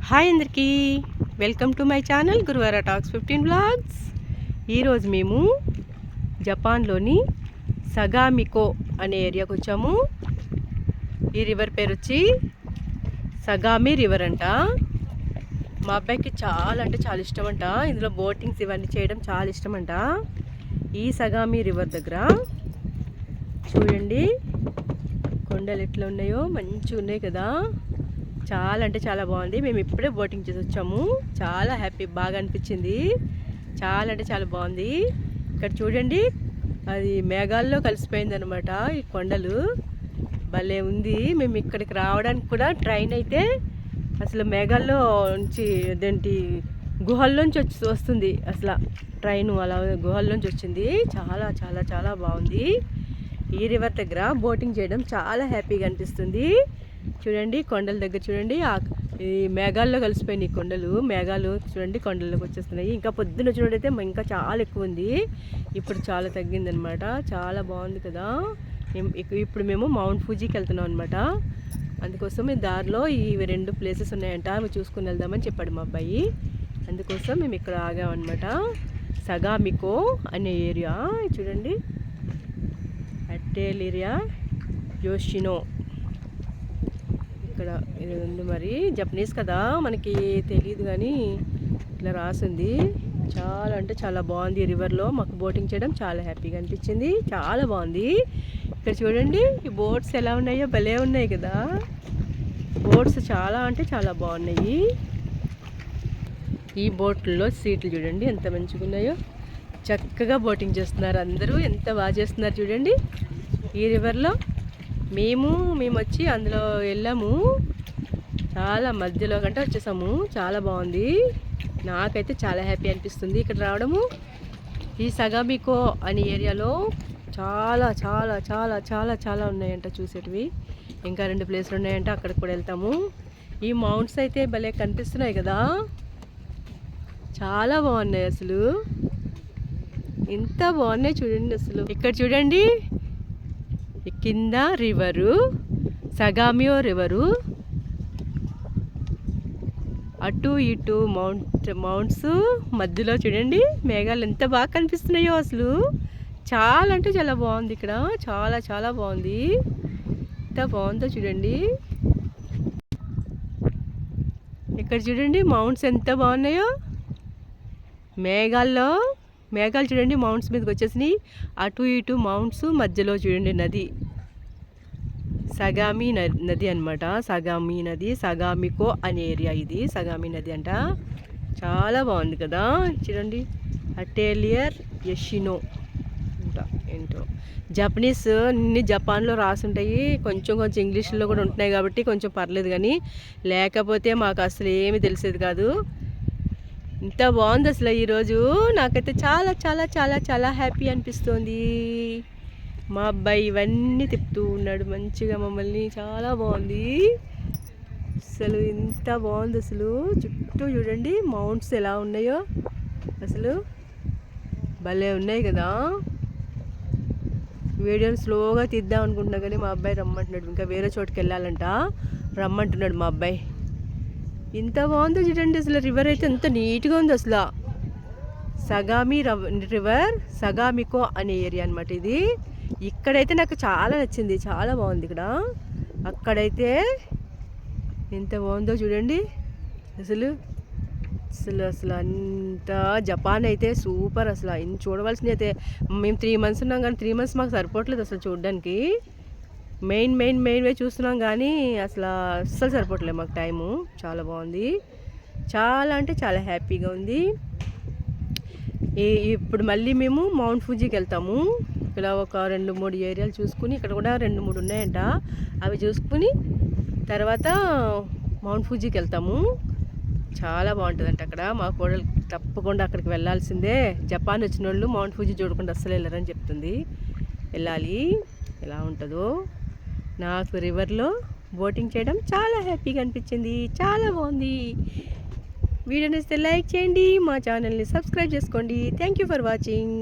Hi అందరికీ, welcome to my channel Guruvara talks 15 blogs. ఈరోజు మేము జపాన్లోని సగామికో అనే ఏరియాకి వచ్చాము. ఈ రివర్ పేరు వచ్చి సగామి రివర్ అంట. మా అబ్బాయికి చాలా అంటే చాలా ఇష్టం అంట. ఇందులో బోటింగ్స్ ఇవన్నీ చేయడం చాలా ఇష్టం అంట. ఈ సగామి రివర్ దగ్గర చూడండి కొండలు ఎట్లా ఉన్నాయో, మంచిగా ఉన్నాయి కదా. చాలా అంటే చాలా బాగుంది. మేము ఇప్పుడే బోటింగ్ చేసి వచ్చాము. చాలా హ్యాపీ, బాగా అనిపించింది. చాలా అంటే చాలా బాగుంది. ఇక్కడ చూడండి, అది మేఘాల్లో కలిసిపోయింది అనమాట. ఈ కొండలు భలే ఉంది. మేము ఇక్కడికి రావడానికి కూడా ట్రైన్ అయితే అసలు మేఘాల్లో నుంచి అదేంటి గుహల్లోంచి వస్తుంది. అసలు ట్రైన్ అలా గుహల్లోంచి వచ్చింది. చాలా చాలా చాలా బాగుంది. ఈ రివర్ దగ్గర బోటింగ్ చేయడం చాలా హ్యాపీగా అనిపిస్తుంది. చూడండి కొండల దగ్గర చూడండి, ఈ మేఘాల్లో కలిసిపోయినాయి కొండలు. మేఘాలు చూడండి కొండల్లోకి వచ్చేస్తున్నాయి. ఇంకా పొద్దున్న చూడైతే ఇంకా చాలా ఎక్కువ ఉంది. ఇప్పుడు చాలా తగ్గిందనమాట. చాలా బాగుంది కదా. ఇప్పుడు మేము మౌంట్ ఫూజీకి వెళ్తున్నాం అనమాట. అందుకోసం ఈ దారిలో ఇవి 2 ప్లేసెస్ ఉన్నాయంట, అవి చూసుకుని వెళ్దామని చెప్పాడు మా అబ్బాయి. అందుకోసం మేము ఇక్కడ ఆగామన్నమాట. సగామికో అనే ఏరియా చూడండి, అట్టేల్ ఏరియా యోషినో. ఇక్కడ ఇది ఉంది. మరి జపనీస్ కదా, మనకి తెలియదు కానీ ఇట్లా రాసింది. చాలా అంటే చాలా బాగుంది. ఈ రివర్లో మాకు బోటింగ్ చేయడం చాలా హ్యాపీగా అనిపించింది. చాలా బాగుంది. ఇక్కడ చూడండి ఈ బోట్స్ ఎలా ఉన్నాయో, భలే ఉన్నాయి కదా. బోట్స్ చాలా అంటే చాలా బాగున్నాయి. ఈ బోట్లలో సీట్లు చూడండి ఎంత మంచిగా ఉన్నాయో. చక్కగా బోటింగ్ చేస్తున్నారు అందరూ. ఎంత బాగా చేస్తున్నారు చూడండి. ఈ రివర్లో మేము వచ్చి అందులో వెళ్ళాము. చాలా మధ్యలో కంటే వచ్చేసాము. చాలా బాగుంది. నాకైతే చాలా హ్యాపీ అనిపిస్తుంది ఇక్కడ రావడము. ఈ సగామికో అనే ఏరియాలో చాలా చాలా చాలా చాలా చాలా ఉన్నాయంట చూసేటివి. ఇంకా 2 ప్లేసులు ఉన్నాయంట, అక్కడికి కూడా వెళ్తాము. ఈ మౌంట్స్ అయితే భలే కనిపిస్తున్నాయి కదా. చాలా బాగున్నాయి అసలు. ఎంత బాగున్నాయి చూడండి అసలు. ఇక్కడ చూడండి కింద రివరు, సగామియో రివరు, అటు ఇటు మౌంట్స్ మధ్యలో చూడండి మేఘాలు ఎంత బాగా కనిపిస్తున్నాయో అసలు. చాలా అంటే చాలా బాగుంది ఇక్కడ. చాలా చాలా బాగుంది. ఎంత బాగుందో చూడండి. ఇక్కడ చూడండి మౌంట్స్ ఎంత బాగున్నాయో. మేఘాలు చూడండి మౌంట్స్ మీదకి వచ్చేసినాయి. అటు ఇటు మౌంట్స్ మధ్యలో చూడండి నది, సగామి నది అనమాట. సగామి నది, సగామికో అనే ఏరియా ఇది. సగామి నది అంట. చాలా బాగుంది కదా. చూడండి అటేలియర్ యషినో అంట. ఏంటో జపనీస్ అన్ని జపాన్లో రాసుంటాయి. కొంచెం ఇంగ్లీష్లో కూడా ఉంటున్నాయి కాబట్టి కొంచెం పర్లేదు, కానీ లేకపోతే మాకు అసలు ఏమీ తెలిసేది కాదు. ఇంత బాగుంది అసలు. ఈరోజు నాకైతే చాలా చాలా చాలా చాలా హ్యాపీ అనిపిస్తుంది. మా అబ్బాయి ఇవన్నీ తిప్పుతూ ఉన్నాడు మంచిగా మమ్మల్ని. చాలా బాగుంది అసలు. ఎంత బాగుంది అసలు. చుట్టూ చూడండి మౌంట్స్ ఎలా ఉన్నాయో అసలు. భలే ఉన్నాయి కదా. వీడియోని స్లోగా తీద్దాం అనుకుంటున్నా కానీ మా అబ్బాయి రమ్మంటున్నాడు. ఇంకా వేరే చోటుకి వెళ్ళాలంట, రమ్మంటున్నాడు మా అబ్బాయి. ఇంత బాగుందో చూడండి అసలు. రివర్ అయితే ఎంత నీట్గా ఉంది అసలు. సగామి రివర్, సగామికో అనే ఏరియా అనమాట ఇది. ఇక్కడైతే నాకు చాలా నచ్చింది. చాలా బాగుంది ఇక్కడ. అక్కడైతే ఎంత బాగుందో చూడండి అసలు. అంత జపాన్ అయితే సూపర్ అసలు. చూడవలసింది అయితే. మేము 3 months ఉన్నాం కానీ 3 months మాకు సరిపోవట్లేదు అసలు చూడడానికి. మెయిన్ వే చూస్తున్నాం కానీ అస్సలు సరిపోవట్లేదు మాకు టైము. చాలా బాగుంది. చాలా అంటే చాలా హ్యాపీగా ఉంది. ఇప్పుడు మళ్ళీ మేము మౌంట్ ఫూజీకి వెళ్తాము. ఇక్కడ ఒక 2-3 ఏరియాలు చూసుకుని, ఇక్కడ కూడా 2-3 ఉన్నాయంట, అవి చూసుకుని తర్వాత మౌంట్ ఫూజీకి వెళ్తాము. చాలా బాగుంటుందంట అక్కడ. మా కోడలు తప్పకుండా అక్కడికి వెళ్ళాల్సిందే. జపాన్ వచ్చిన వాళ్ళు మౌంట్ ఫూజీ చూడకుండా అస్సలు వెళ్ళరని చెప్తుంది. వెళ్ళాలి. ఎలా ఉంటుందో. నాకు రివర్లో బోటింగ్ చేయడం చాలా హ్యాపీగా అనిపించింది. చాలా బాగుంది. వీడియోని ఇస్తే లైక్ చేయండి, మా ఛానల్ని సబ్స్క్రైబ్ చేసుకోండి. Thank you for watching.